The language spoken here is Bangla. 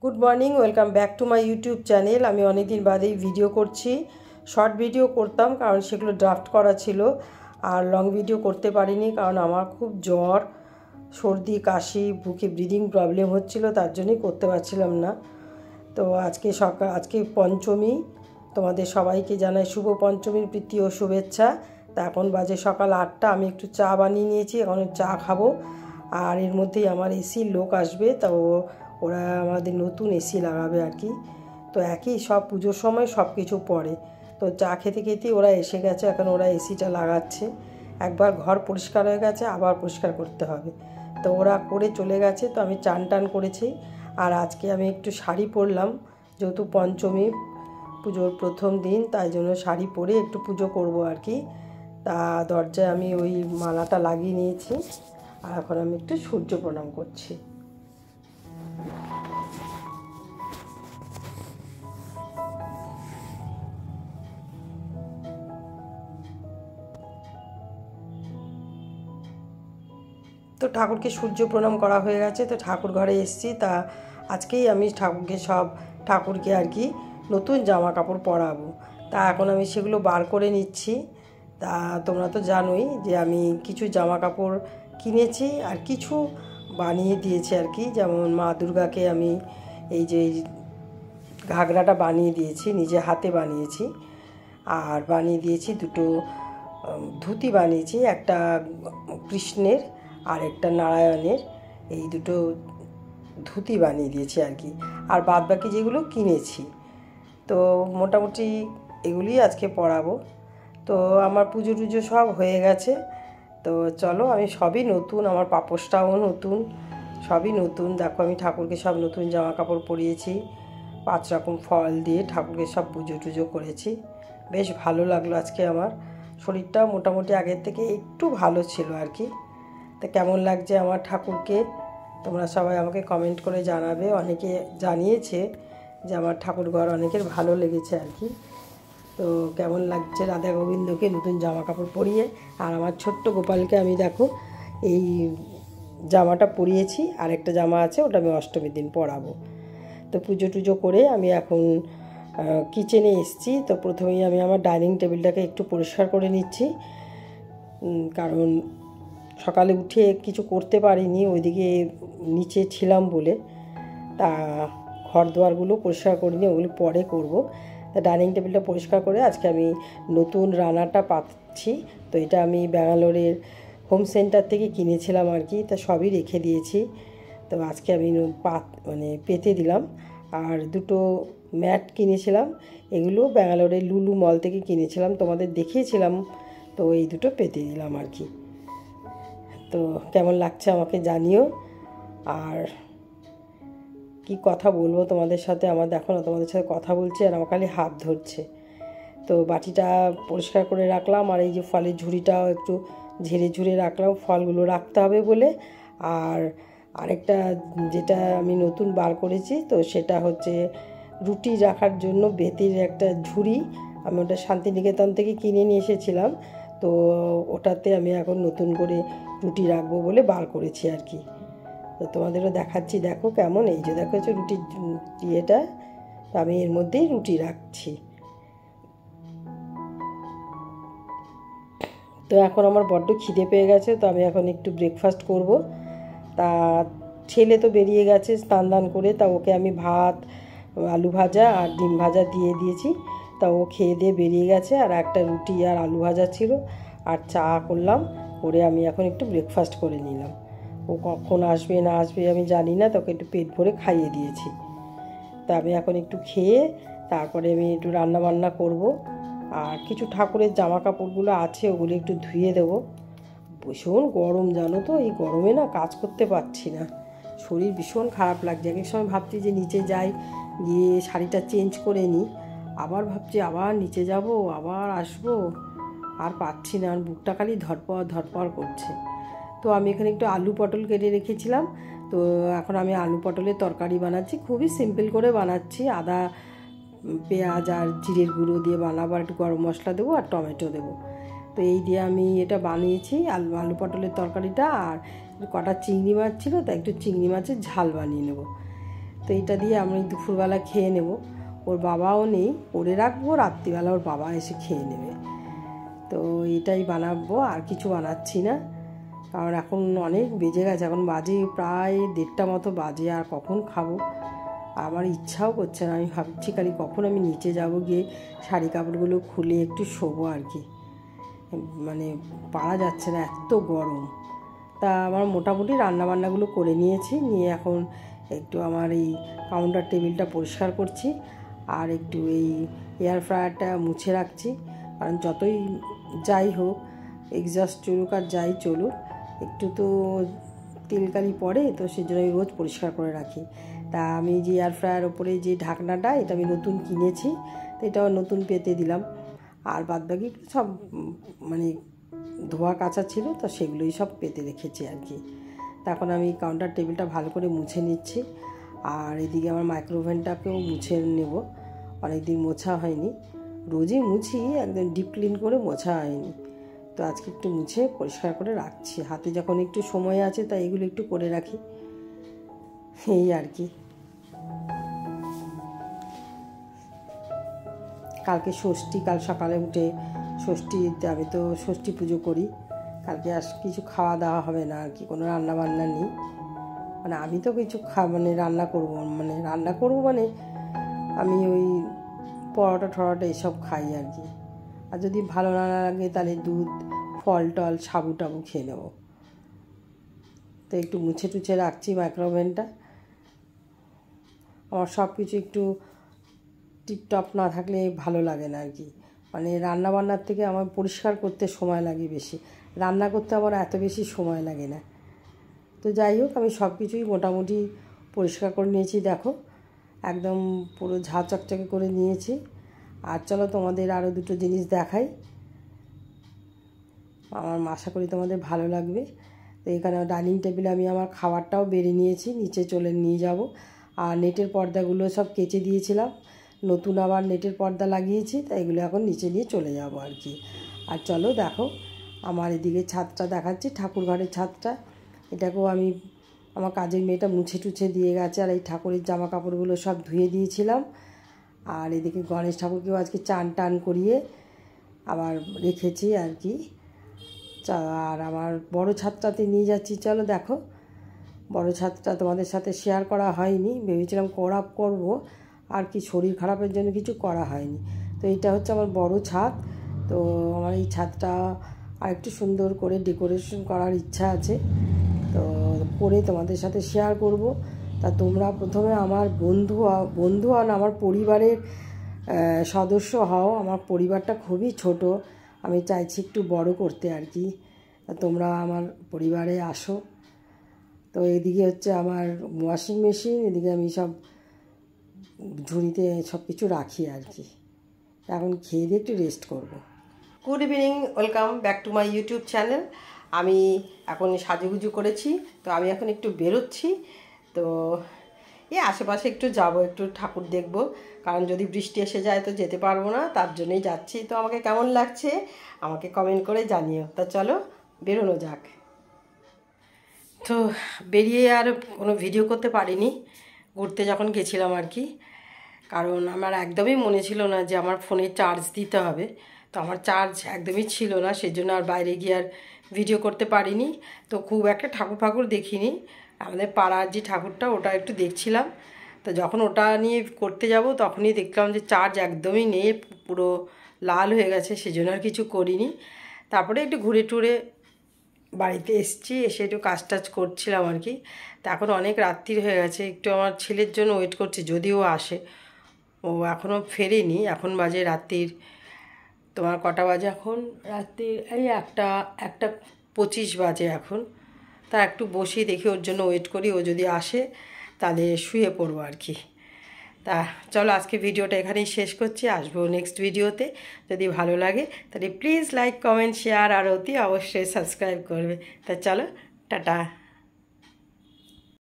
Good morning, welcome back to my YouTube channel. আমি অনেক দিন বাদেই ভিডিও করছি। শর্ট ভিডিও করতাম কারণ সেগুলো ড্রাফট করা ছিল, আর লং ভিডিও করতে পারিনি কারণ আমার খুব জ্বর, সর্দি, কাশি, বুকে ব্রিদিং প্রবলেম হচ্ছিল, তার জন্যই করতে পারছিলাম না। তো আজকে পঞ্চমী, তোমাদের সবাইকে জানাই শুভ পঞ্চমীর প্রীতি ও শুভেচ্ছা। তা এখন বাজে সকাল 8টা, আমি একটু চা বানিয়ে নিয়েছি, এখন চা খাবো। আর এর মধ্যেই আমার এসির লোক আসবে, তো ওরা আমাদের নতুন এসি লাগাবে আর কি। তো একই সব পুজোর সময় সব কিছু পড়ে। তো চা খেতে খেতেই ওরা এসে গেছে, এখন ওরা এসিটা লাগাচ্ছে। একবার ঘর পরিষ্কার হয়ে গেছে, আবার পরিষ্কার করতে হবে। তো ওরা করে চলে গেছে, তো আমি চান টান করেছি। আর আজকে আমি একটু শাড়ি পরলাম, যেহেতু পঞ্চমী পুজোর প্রথম দিন, তাই জন্য শাড়ি পরে একটু পুজো করব আর কি। তা দরজায় আমি ওই মালাটা লাগিয়ে নিয়েছি, আর এখন আমি একটু সূর্য প্রণাম করছি। তো ঠাকুরকে সূর্য প্রণাম করা হয়ে গেছে, তো ঠাকুর ঘরে এসেছি। তা আজকেই আমি ঠাকুরকে আর কি নতুন জামা কাপড় পরাবো। তা এখন আমি সেগুলো বার করে নিচ্ছি। তা তোমরা তো জানোই যে আমি কিছু জামা কাপড় কিনেছি আর কিছু বানিয়ে দিয়েছি আর কি। যেমন মা দুর্গাকে আমি এই যে ঘাগরাটা বানিয়ে দিয়েছি, নিজে হাতে বানিয়েছি। আর বানিয়ে দিয়েছি দুটো ধুতি বানিয়েছি, একটা কৃষ্ণের আর একটা নারায়ণের, এই দুটো ধুতি বানিয়ে দিয়েছি আর কি। আর বাদবাকি যেগুলো কিনেছি, তো মোটামুটি এগুলি আজকে পরাবো। তো আমার পুজো টুজো সব হয়ে গেছে। তো চলো, আমি সবই নতুন, আমার পাপোশটাও নতুন, সবই নতুন। দেখো আমি ঠাকুরকে সব নতুন জামা কাপড় পরিয়েছি, 5 রকম ফল দিয়ে ঠাকুরকে সব পুজো টুজো করেছি। বেশ ভালো লাগলো আজকে। আমার শরীরটাও মোটামুটি আগের থেকে একটু ভালো ছিল আর কি। তা কেমন লাগছে আমার ঠাকুরকে তোমরা সবাই আমাকে কমেন্ট করে জানাবে। অনেকে জানিয়েছে যে আমার ঠাকুর ঘর অনেকের ভালো লেগেছে আর কি। তো কেমন লাগছে রাধা গোবিন্দকে নতুন জামা কাপড় পরিয়ে। আর আমার ছোট্ট গোপালকে আমি দেখো এই জামাটা পরিয়েছি, আর একটা জামা আছে, ওটা আমি অষ্টমীর দিন পরাবো। তো পুজো টুজো করে আমি এখন কিচেনে এসেছি। তো প্রথমেই আমি আমার ডাইনিং টেবিলটাকে একটু পরিষ্কার করে নিচ্ছি, কারণ সকালে উঠে কিছু করতে পারিনি, ওইদিকে নিচে ছিলাম বলে। তা ঘর দুয়ারগুলো পরিষ্কার করিনি, ওগুলো পরে করব। তা ডাইনিং টেবিলটা পরিষ্কার করে আজকে আমি নতুন রান্নাটা পাচ্ছি। তো এটা আমি ব্যাঙ্গালোরের হোম সেন্টার থেকে কিনেছিলাম আর কি। তা সবই রেখে দিয়েছি। তো আজকে আমি পেতে দিলাম। আর দুটো ম্যাট কিনেছিলাম, এগুলো ব্যাঙ্গালোরের লুলু মল থেকে কিনেছিলাম, তোমাদের দেখিয়েছিলাম। তো এই দুটো পেতে দিলাম আর কি। তো কেমন লাগছে আমাকে জানিও। আর কি কথা বলবো তোমাদের সাথে, আমার দেখো না, তোমাদের সাথে কথা বলছি আর আমার খালি হাত ধরছে। তো বাটিটা পরিষ্কার করে রাখলাম, আর এই যে ফলের ঝুড়িটাও একটু ঝেড়ে ঝুড়ে রাখলাম, ফলগুলো রাখতে হবে বলে। আর আরেকটা যেটা আমি নতুন বার করেছি, তো সেটা হচ্ছে রুটি রাখার জন্য বেতের একটা ঝুড়ি। আমি ওটা শান্তিনিকেতন থেকে কিনে নিয়ে এসেছিলাম। তো ওটাতে আমি এখন নতুন করে রুটি রাখবো বলে বার করেছি আর কি। তো তোমাদেরও দেখাচ্ছি, দেখো কেমন। এই যে দেখো হচ্ছে রুটির ইয়েটা, তো আমি এর মধ্যেই রুটি রাখছি। তো এখন আমার বড্ড খিদে পেয়ে গেছে, তো আমি এখন একটু ব্রেকফাস্ট করব। তা ছেলে তো বেরিয়ে গেছে স্নান দান করে, তা ওকে আমি ভাত, আলু ভাজা আর ডিম ভাজা দিয়ে দিয়েছি। তা ও খেয়ে দিয়ে বেরিয়ে গেছে, আর একটা রুটি আর আলু ভাজা ছিল, আর চা করলাম, করে আমি এখন একটু ব্রেকফাস্ট করে নিলাম। ও কখন আসবে না আসবে আমি জানি না, তোকে একটু পেট ভরে খাইয়ে দিয়েছি। তা আমি এখন একটু খেয়ে তারপরে আমি একটু রান্না বান্না করব। আর কিছু ঠাকুরের জামা কাপড়গুলো আছে, ওগুলো একটু ধুয়ে দেবো। ভীষণ গরম জানো তো, এই গরমে না কাজ করতে পারছি না, শরীর ভীষণ খারাপ লাগছে। এক সময় ভাবছি যে নিচে যাই, গিয়ে শাড়িটা চেঞ্জ করে নিই, আবার ভাবছি আবার নিচে যাব, আবার আসবো, আর পাচ্ছি না, আর বুকটা খালি ধরপড় করছে। তো আমি এখানে একটু আলু পটল কেটে রেখেছিলাম। তো এখন আমি আলু পটলের তরকারি বানাচ্ছি, খুবই সিম্পল করে বানাচ্ছি। আদা, পেঁয়াজ আর জিরের গুঁড়ো দিয়ে বানাবো, আর একটু গরম মশলা দেবো আর টমেটো দেবো। তো এই দিয়ে আমি এটা বানিয়েছি আলু পটলের তরকারিটা। আর কটা চিংড়ি মাছ ছিল, তাই একটু চিংড়ি মাছের ঝাল বানিয়ে নেব। তো এটা দিয়ে আমি দুপুরবেলা খেয়ে নেব। ওর বাবাও নেই, করে রাখবো, রাত্রিবেলা ওর বাবা এসে খেয়ে নেবে। তো এটাই বানাবো, আর কিছু বানাচ্ছি না, কারণ এখন অনেক বেজে গেছে, এখন বাজে প্রায় 1:30 মতো বাজে, আর কখন খাবো আমার ইচ্ছাও করছে না। আমি ভাবছি খালি কখন আমি নিচে যাব, গিয়ে শাড়ি কাপড়গুলো খুলে একটু শোবো আর কি, মানে পারা যাচ্ছে না, এত গরম। তা আমার মোটামুটি রান্নাবান্নাগুলো করে নিয়েছি, নিয়ে এখন একটু আমার এই কাউন্টার টেবিলটা পরিষ্কার করছি, আর একটু এই এয়ার ফ্রায়ারটা মুছে রাখছি, কারণ যতই যাই হোক এক্সস্ট চলুক আর যাই চলুক, একটু তো তেলকালি পড়ে, তো সেই জন্য আমি রোজ পরিষ্কার করে রাখি। তা আমি যে এয়ার ফ্রায়ার ওপরে যে ঢাকনাটা, এটা আমি নতুন কিনেছি, তো এটাও নতুন পেতে দিলাম, আর বাদবাকি সব মানে ধোয়া কাচা ছিল, তো সেগুলোই সব পেতে রেখেছি আর কি। তখন আমি কাউন্টার টেবিলটা ভালো করে মুছে নিচ্ছি, আর এদিকে আমার মাইক্রোওভেনটাকেও মুছে নেব, অনেক দিন মোছা হয়নি, রোজই মুছি, একদম ডিপ ক্লিন করে মোছা হয়নি, তো আজকে একটু মুছে পরিষ্কার করে রাখছি, হাতে যখন একটু সময় আছে তাই এগুলো একটু করে রাখি, এই আর কি। কালকে ষষ্ঠী, কাল সকালে উঠে ষষ্ঠীতে আমি তো ষষ্ঠী পুজো করি, কালকে আর কিছু খাওয়া দাওয়া হবে না আর কি, কোনো রান্না বান্না নেই, মানে আমি তো কিছু মানে রান্না করব মানে আমি ওই পরোটা টরোটা এসব খাই আর কি, আর যদি ভালো না লাগে তাহলে দুধ, ফল টল, সাবু টাবু খেয়ে নেব। তো একটু মুছে টুছে রাখছি মাইক্রোওভেনটা, আমার সব কিছু একটু টিপটপ না থাকলে ভালো লাগে না আর কি, মানে রান্নাবান্নার থেকে আমার পরিষ্কার করতে সময় লাগে বেশি, রান্না করতে আমার এত বেশি সময় লাগে না। তো যাই হোক, আমি সব কিছুই মোটামুটি পরিষ্কার করে নিয়েছি, দেখো একদম পুরো ঝাঁ চকচকে করে নিয়েছি। আর চলো তোমাদের আরও দুটো জিনিস দেখাই, আমার আশা করি তোমাদের ভালো লাগবে। তো এখানে ডাইনিং টেবিলে আমি আমার খাবারটাও বেড়ে নিয়েছি, নিচে চলে নিয়ে যাব, আর নেটের পর্দাগুলো সব কেচে দিয়েছিলাম, নতুন আবার নেটের পর্দা লাগিয়েছি, তাই এগুলো এখন নিচে নিয়ে চলে যাব আর কি। আর চলো দেখো আমার এদিকে ছাদটা দেখাচ্ছি, ঠাকুর ঘরের ছাদটা, এটাকেও আমি আমার কাজের মেয়েটা মুছে টুছে দিয়ে গেছে, আর এই ঠাকুরের জামা কাপড়গুলো সব ধুয়ে দিয়েছিলাম, আর এদিকে গণেশ ঠাকুরকেও আজকে চান টান করিয়ে আবার রেখেছি আর কি। আর আমার বড় ছাদটাতে নিয়ে যাচ্ছি, চলো দেখো, বড় ছাদটা তোমাদের সাথে শেয়ার করা হয়নি, ভেবেছিলাম করব, আর কি শরীর খারাপের জন্য কিছু করা হয়নি। তো এইটা হচ্ছে আমার বড় ছাদ, তো আমার এই ছাদটা আর একটু সুন্দর করে ডেকোরেশন করার ইচ্ছা আছে, তো করে তোমাদের সাথে শেয়ার করব। তা তোমরা প্রথমে আমার বন্ধু আর আমার পরিবারের সদস্য হও, আমার পরিবারটা খুবই ছোট, আমি চাইছি একটু বড় করতে আর কি, তা তোমরা আমার পরিবারে আসো। তো এদিকে হচ্ছে আমার ওয়াশিং মেশিন, এদিকে আমি সব ঝুড়িতে সব কিছু রাখি আর কি, এখন খেয়ে দিয়ে একটু রেস্ট করব। Good evening, welcome back to my YouTube channel. আমি এখন সাজুগুজু করেছি, তো আমি এখন একটু বেরোচ্ছি, তো এই আশেপাশে একটু যাব, একটু ঠাকুর দেখব, কারণ যদি বৃষ্টি এসে যায় তো যেতে পারবো না, তার জন্যই যাচ্ছি। তো আমাকে কেমন লাগছে আমাকে কমেন্ট করে জানিও। তা চলো বেরোনো যাক। তো বেরিয়ে আর কোনো ভিডিও করতে পারিনি, ঘুরতে যখন গেছিলাম আর কি, কারণ আমার একদমই মনে ছিল না যে আমার ফোনে চার্জ দিতে হবে, তো আমার চার্জ একদমই ছিল না, সেই জন্য আর বাইরে গিয়ে আর ভিডিও করতে পারিনি। তো খুব একটা ঠাকুর দেখিনি, আমাদের পাড়ার যে ঠাকুরটা ওটা একটু দেখছিলাম, তো যখন ওটা নিয়ে করতে যাব তখনই দেখলাম যে চার্জ একদমই নেই, পুরো লাল হয়ে গেছে, সেজন্য আর কিছু করিনি। তারপরে একটু ঘুরে টুরে বাড়িতে এসেছি, এসে একটু কাজ টাজ করছিলাম আর কি। তা এখন অনেক রাত্রির হয়ে গেছে, একটু আমার ছেলের জন্য ওয়েট করছি, যদিও আসে, ও এখনও ফেরেনি, এখন বাজে রাত্রির তোমার কটা বাজে এখন, রাত্রির এই 1:25 বাজে এখন। তা একটু বসি, দেখি ওর জন্য ওয়েট করি, ও যদি আসে তাহলে শুয়ে পড়বো আর কি। তা চলো আজকে ভিডিওটা এখানেই শেষ করছি, আসবো নেক্সট ভিডিওতে। যদি ভালো লাগে তাহলে প্লিজ লাইক, কমেন্ট, শেয়ার, আর অতি অবশ্যই সাবস্ক্রাইব করবে। তা চলো, টাটা।